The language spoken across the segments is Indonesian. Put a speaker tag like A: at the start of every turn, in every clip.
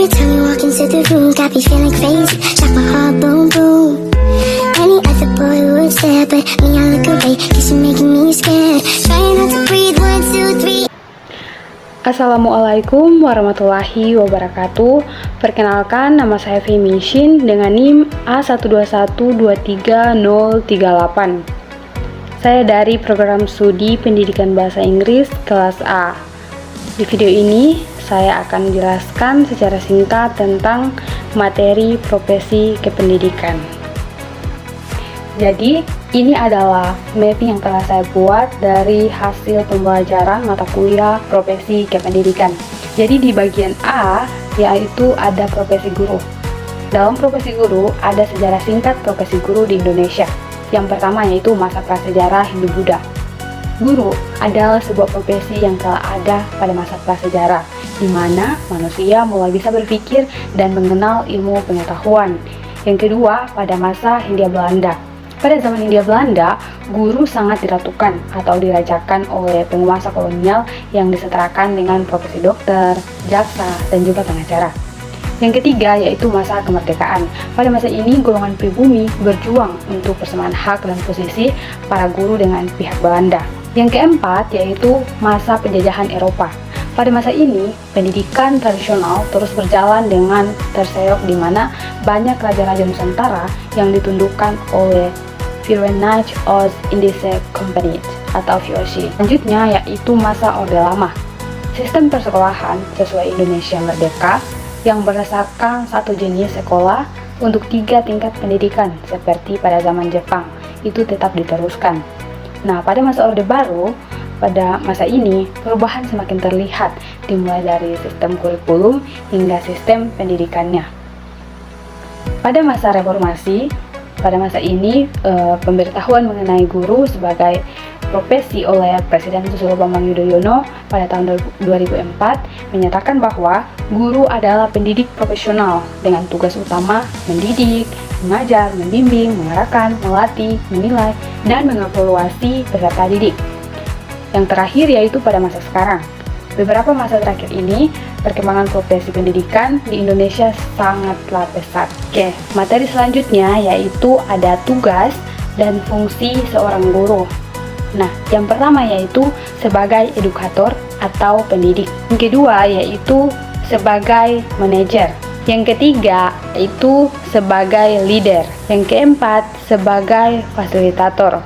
A: time you walk into the room, got me feeling crazy, shot my heart boom boom. Any other boy would stare, but me I look away, cause you're making me scared. Trying not to breathe, 1, 2, 3.
B: Assalamualaikum warahmatullahi wabarakatuh. Perkenalkan, nama saya Femi Shin dengan NIM A12123038. Saya dari program studi pendidikan bahasa Inggris kelas A. Di video ini, saya akan menjelaskan secara singkat tentang materi profesi kependidikan. Jadi, ini adalah mapping yang telah saya buat dari hasil pembelajaran mata kuliah profesi kependidikan. Jadi di bagian A, yaitu ada profesi guru. Dalam profesi guru, ada sejarah singkat profesi guru di Indonesia. Yang pertama yaitu masa prasejarah Hindu-Buddha. Guru adalah sebuah profesi yang telah ada pada masa prasejarah, di mana manusia mulai bisa berpikir dan mengenal ilmu pengetahuan. Yang kedua, pada masa Hindia Belanda. Pada zaman Hindia Belanda, guru sangat diratukan atau dirajakan oleh penguasa kolonial yang disetarakan dengan profesi dokter, jaksa, dan juga pengacara. Yang ketiga yaitu masa kemerdekaan. Pada masa ini, golongan pribumi berjuang untuk persamaan hak dan posisi para guru dengan pihak Belanda. Yang keempat yaitu masa penjajahan Eropa. Pada masa ini, pendidikan tradisional terus berjalan dengan terseok di mana banyak raja-raja Nusantara yang ditundukkan oleh Viceroy Oost-Indische Compagnie atau VOC. Selanjutnya yaitu masa Orde Lama. Sistem persekolahan sesuai Indonesia Merdeka yang berdasarkan satu jenis sekolah untuk 3 tingkat pendidikan seperti pada zaman Jepang itu tetap diteruskan. Nah, pada masa Orde Baru, pada masa ini perubahan semakin terlihat dimulai dari sistem kurikulum hingga sistem pendidikannya. Pada masa reformasi, pada masa ini pemberitahuan mengenai guru sebagai profesi oleh Presiden Susilo Bambang Yudhoyono pada tahun 2004 menyatakan bahwa guru adalah pendidik profesional dengan tugas utama mendidik, mengajar, membimbing, mengarahkan, melatih, menilai, dan mengevaluasi peserta didik. Yang terakhir yaitu pada masa sekarang. Beberapa masa terakhir ini, perkembangan profesi pendidikan di Indonesia sangatlah pesat. Oke, materi selanjutnya yaitu ada tugas dan fungsi seorang guru. Nah, yang pertama yaitu sebagai edukator atau pendidik. Yang kedua yaitu sebagai manajer. Yang ketiga yaitu sebagai leader. Yang keempat sebagai fasilitator.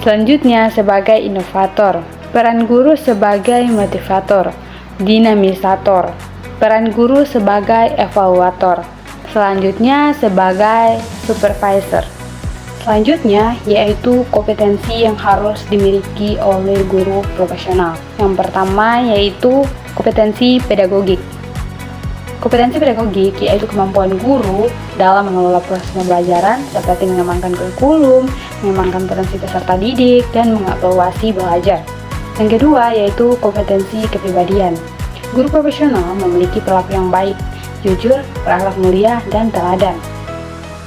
B: Selanjutnya sebagai inovator. Peran guru sebagai motivator, dinamisator. Peran guru sebagai evaluator. Selanjutnya sebagai supervisor. Selanjutnya yaitu kompetensi yang harus dimiliki oleh guru profesional. Yang pertama yaitu kompetensi pedagogik. Kompetensi pedagogik yaitu kemampuan guru dalam mengelola proses pembelajaran seperti mengembangkan kurikulum, mengembangkan potensi peserta didik, dan mengevaluasi belajar. Yang kedua yaitu kompetensi kepribadian. Guru profesional memiliki perilaku yang baik, jujur, berakhlak mulia, dan teladan.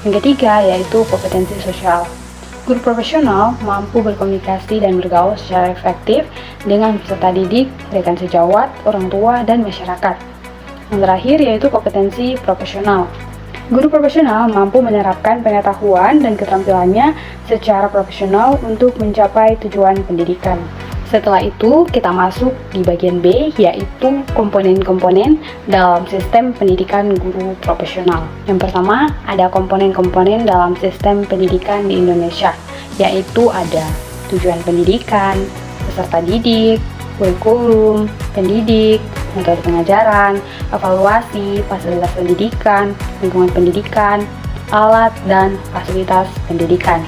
B: Yang ketiga yaitu kompetensi sosial. Guru profesional mampu berkomunikasi dan bergaul secara efektif dengan peserta didik, rekan sejawat, orang tua, dan masyarakat. Yang terakhir yaitu kompetensi profesional. Guru profesional mampu menerapkan pengetahuan dan keterampilannya secara profesional untuk mencapai tujuan pendidikan. Setelah itu, kita masuk di bagian B, yaitu komponen-komponen dalam sistem pendidikan guru profesional. Yang pertama, ada komponen-komponen dalam sistem pendidikan di Indonesia, yaitu ada tujuan pendidikan, peserta didik, kurikulum, pendidik, metode pengajaran, evaluasi, fasilitas pendidikan, lingkungan pendidikan, alat, dan fasilitas pendidikan.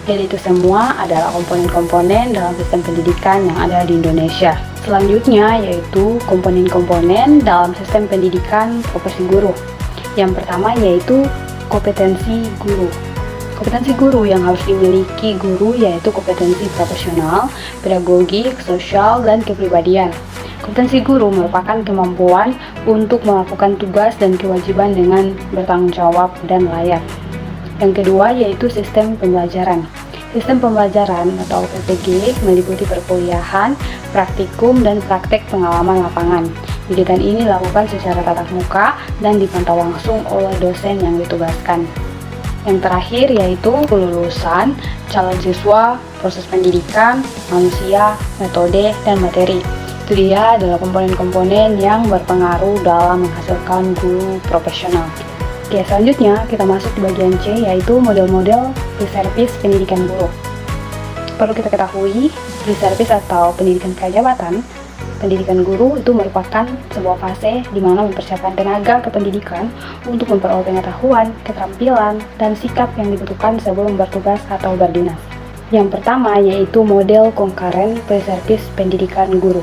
B: Jadi itu semua adalah komponen-komponen dalam sistem pendidikan yang ada di Indonesia. Selanjutnya yaitu komponen-komponen dalam sistem pendidikan profesi guru. Yang pertama yaitu kompetensi guru. Kompetensi guru yang harus dimiliki guru yaitu kompetensi profesional, pedagogik, sosial, dan kepribadian. Kompetensi guru merupakan kemampuan untuk melakukan tugas dan kewajiban dengan bertanggung jawab dan layak. Yang kedua yaitu sistem pembelajaran. Sistem pembelajaran atau PPG meliputi perkuliahan, praktikum, dan praktek pengalaman lapangan. Kegiatan ini dilakukan secara tatap muka dan dipantau langsung oleh dosen yang ditugaskan. Yang terakhir yaitu kelulusan, calon siswa, proses pendidikan, manusia, metode, dan materi. Itu dia adalah komponen-komponen yang berpengaruh dalam menghasilkan guru profesional. Oke, selanjutnya kita masuk di bagian C, yaitu model-model pre-service pendidikan guru. Perlu kita ketahui, pre-service atau pendidikan prajabatan, pendidikan guru itu merupakan sebuah fase di mana mempersiapkan tenaga kependidikan untuk memperoleh pengetahuan, keterampilan, dan sikap yang dibutuhkan sebelum bertugas atau berdinas. Yang pertama yaitu model konkaren pre-service pendidikan guru.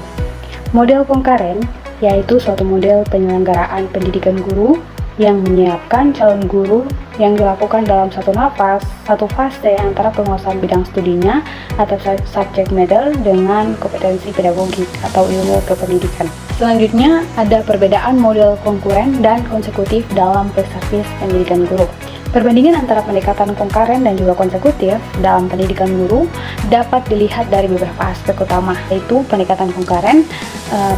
B: Model konkaren yaitu suatu model penyelenggaraan pendidikan guru yang menyiapkan calon guru yang dilakukan dalam satu nafas, satu fase antara penguasaan bidang studinya atau subject matter dengan kompetensi pedagogik atau ilmu kependidikan. Selanjutnya ada perbedaan model konkuren dan konsekutif dalam pre-service pendidikan guru. Perbandingan antara pendekatan konkaren dan juga konsekutif dalam pendidikan guru dapat dilihat dari beberapa aspek utama, yaitu pendekatan konkaren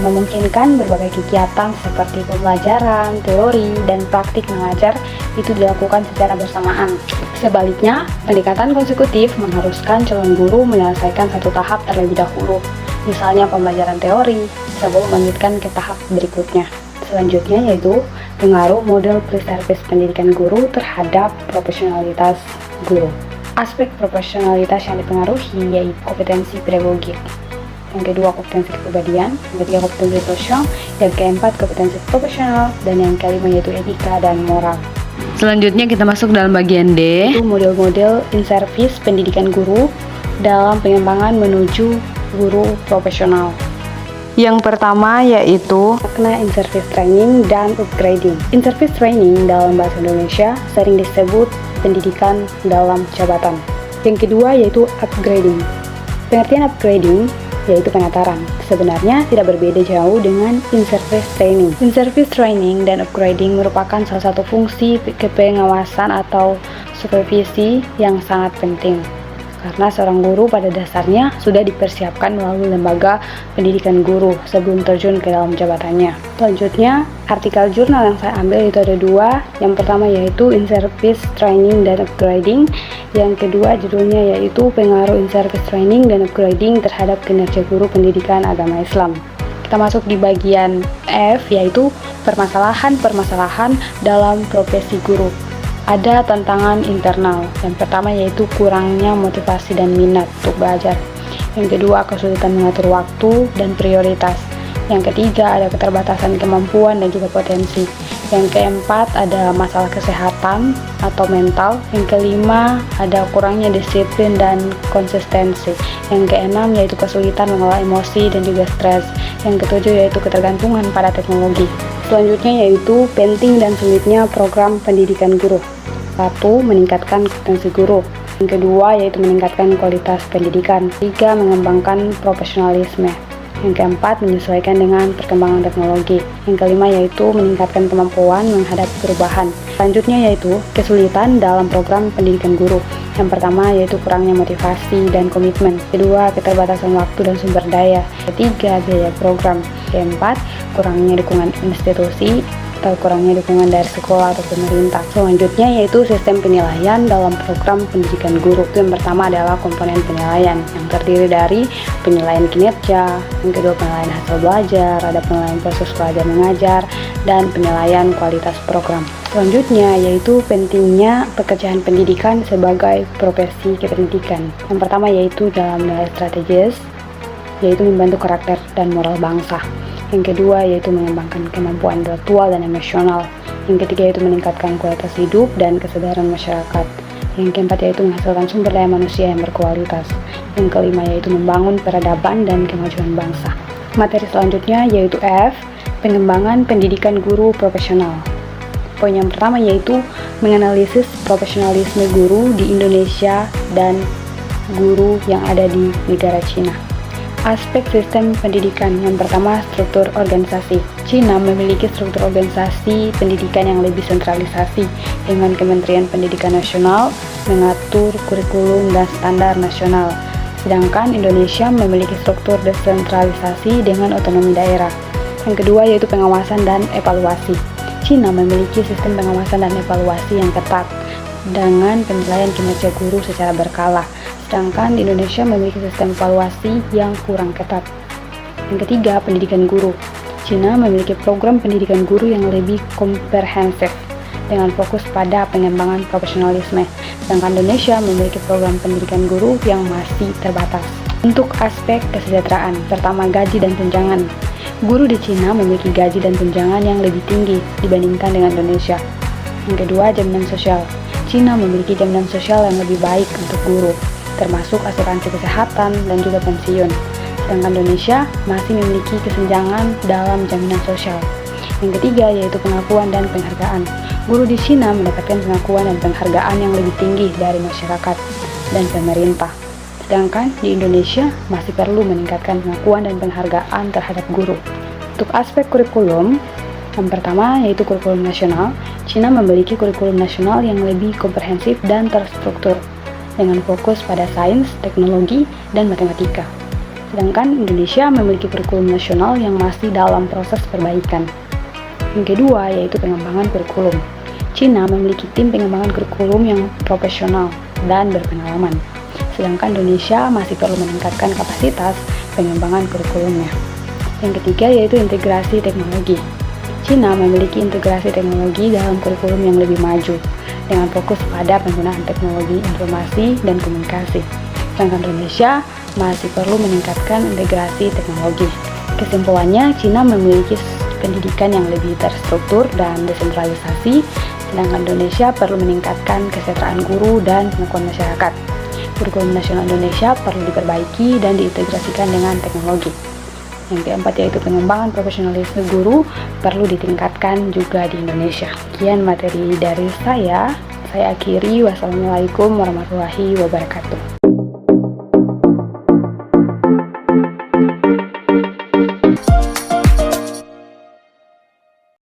B: memungkinkan berbagai kegiatan seperti pembelajaran, teori, dan praktik mengajar itu dilakukan secara bersamaan. Sebaliknya, pendekatan konsekutif mengharuskan calon guru menyelesaikan satu tahap terlebih dahulu, misalnya pembelajaran teori, sebelum melanjutkan ke tahap berikutnya. Selanjutnya yaitu pengaruh model pre-service pendidikan guru terhadap profesionalitas guru. Aspek profesionalitas yang dipengaruhi yaitu kompetensi pedagogik. Yang kedua, kompetensi kepribadian. Yang ketiga, kompetensi sosial. Yang keempat, kompetensi profesional. Dan yang kelima yaitu etika dan moral. Selanjutnya kita masuk dalam bagian D, yaitu model-model in-service pendidikan guru dalam pengembangan menuju guru profesional. Yang pertama yaitu makna in-service training dan upgrading. In-service training dalam bahasa Indonesia sering disebut pendidikan dalam jabatan. Yang kedua yaitu upgrading. Pengertian upgrading yaitu penataran. Sebenarnya tidak berbeda jauh dengan in-service training. In-service training dan upgrading merupakan salah satu fungsi kepengawasan atau supervisi yang sangat penting. Karena seorang guru pada dasarnya sudah dipersiapkan melalui lembaga pendidikan guru sebelum terjun ke dalam jabatannya. Selanjutnya, artikel jurnal yang saya ambil itu ada dua. Yang pertama yaitu In-Service Training dan Upgrading. Yang kedua judulnya yaitu Pengaruh In-Service Training dan Upgrading terhadap kinerja guru pendidikan agama Islam. Kita masuk di bagian F, yaitu permasalahan-permasalahan dalam profesi guru. Ada tantangan internal. Yang pertama yaitu kurangnya motivasi dan minat untuk belajar. Yang kedua, kesulitan mengatur waktu dan prioritas. Yang ketiga, ada keterbatasan kemampuan dan juga potensi. Yang keempat, ada masalah kesehatan atau mental. Yang kelima, ada kurangnya disiplin dan konsistensi. Yang keenam, yaitu kesulitan mengelola emosi dan juga stres. Yang ketujuh, yaitu ketergantungan pada teknologi. Selanjutnya yaitu penting dan sulitnya program pendidikan guru. 1. Meningkatkan kompetensi guru. Yang kedua yaitu meningkatkan kualitas pendidikan. 3. Mengembangkan profesionalisme. Yang keempat, menyesuaikan dengan perkembangan teknologi. Yang kelima yaitu meningkatkan kemampuan menghadapi perubahan. Selanjutnya yaitu kesulitan dalam program pendidikan guru. Yang pertama yaitu kurangnya motivasi dan komitmen. Kedua, keterbatasan waktu dan sumber daya. Ketiga, biaya program. Keempat, kurangnya dukungan institusi atau kurangnya dukungan dari sekolah atau pemerintah. Selanjutnya yaitu sistem penilaian dalam program pendidikan guru. Itu yang pertama adalah komponen penilaian yang terdiri dari penilaian kinerja, yang kedua penilaian hasil belajar, ada penilaian proses belajar mengajar, dan penilaian kualitas program. Selanjutnya yaitu pentingnya pekerjaan pendidikan sebagai profesi kependidikan. Yang pertama yaitu dalam nilai strategis, yaitu membantu karakter dan moral bangsa. Yang kedua yaitu mengembangkan kemampuan intelektual dan emosional. Yang ketiga yaitu meningkatkan kualitas hidup dan kesadaran masyarakat. Yang keempat yaitu menghasilkan sumber daya manusia yang berkualitas. Yang kelima yaitu membangun peradaban dan kemajuan bangsa. Materi selanjutnya yaitu F, pengembangan pendidikan guru profesional. Poin yang pertama yaitu menganalisis profesionalisme guru di Indonesia dan guru yang ada di negara Cina. Aspek sistem pendidikan. Yang pertama, struktur organisasi. Cina memiliki struktur organisasi pendidikan yang lebih sentralisasi dengan Kementerian Pendidikan Nasional mengatur kurikulum dan standar nasional. Sedangkan Indonesia memiliki struktur desentralisasi dengan otonomi daerah. Yang kedua yaitu pengawasan dan evaluasi. Cina memiliki sistem pengawasan dan evaluasi yang ketat dengan penilaian kinerja guru secara berkala, sedangkan di Indonesia memiliki sistem evaluasi yang kurang ketat. Yang ketiga, pendidikan guru. Cina memiliki program pendidikan guru yang lebih komprehensif dengan fokus pada pengembangan profesionalisme, sedangkan Indonesia memiliki program pendidikan guru yang masih terbatas. Untuk aspek kesejahteraan, pertama gaji dan tunjangan. Guru di Cina memiliki gaji dan tunjangan yang lebih tinggi dibandingkan dengan Indonesia. Yang kedua, jaminan sosial. Cina memiliki jaminan sosial yang lebih baik untuk guru, termasuk asuransi kesehatan dan juga pensiun. Sedangkan Indonesia masih memiliki kesenjangan dalam jaminan sosial. Yang ketiga yaitu pengakuan dan penghargaan. Guru di Cina mendapatkan pengakuan dan penghargaan yang lebih tinggi dari masyarakat dan pemerintah. Sedangkan di Indonesia masih perlu meningkatkan pengakuan dan penghargaan terhadap guru. Untuk aspek kurikulum, yang pertama yaitu kurikulum nasional. Cina memiliki kurikulum nasional yang lebih komprehensif dan terstruktur dengan fokus pada sains, teknologi, dan matematika. Sedangkan Indonesia memiliki kurikulum nasional yang masih dalam proses perbaikan. Yang kedua yaitu pengembangan kurikulum. Cina memiliki tim pengembangan kurikulum yang profesional dan berpengalaman. Sedangkan Indonesia masih perlu meningkatkan kapasitas pengembangan kurikulumnya. Yang ketiga yaitu integrasi teknologi. Cina memiliki integrasi teknologi dalam kurikulum yang lebih maju, dengan fokus pada penggunaan teknologi informasi dan komunikasi. Sedangkan Indonesia masih perlu meningkatkan integrasi teknologi. Kesimpulannya, Cina memiliki pendidikan yang lebih terstruktur dan desentralisasi, sedangkan Indonesia perlu meningkatkan kesejahteraan guru dan pengakuan masyarakat. Kurikulum nasional Indonesia perlu diperbaiki dan diintegrasikan dengan teknologi. Yang keempat yaitu pengembangan profesionalisme guru perlu ditingkatkan juga di Indonesia. Sekian materi dari saya akhiri. Wassalamualaikum warahmatullahi wabarakatuh.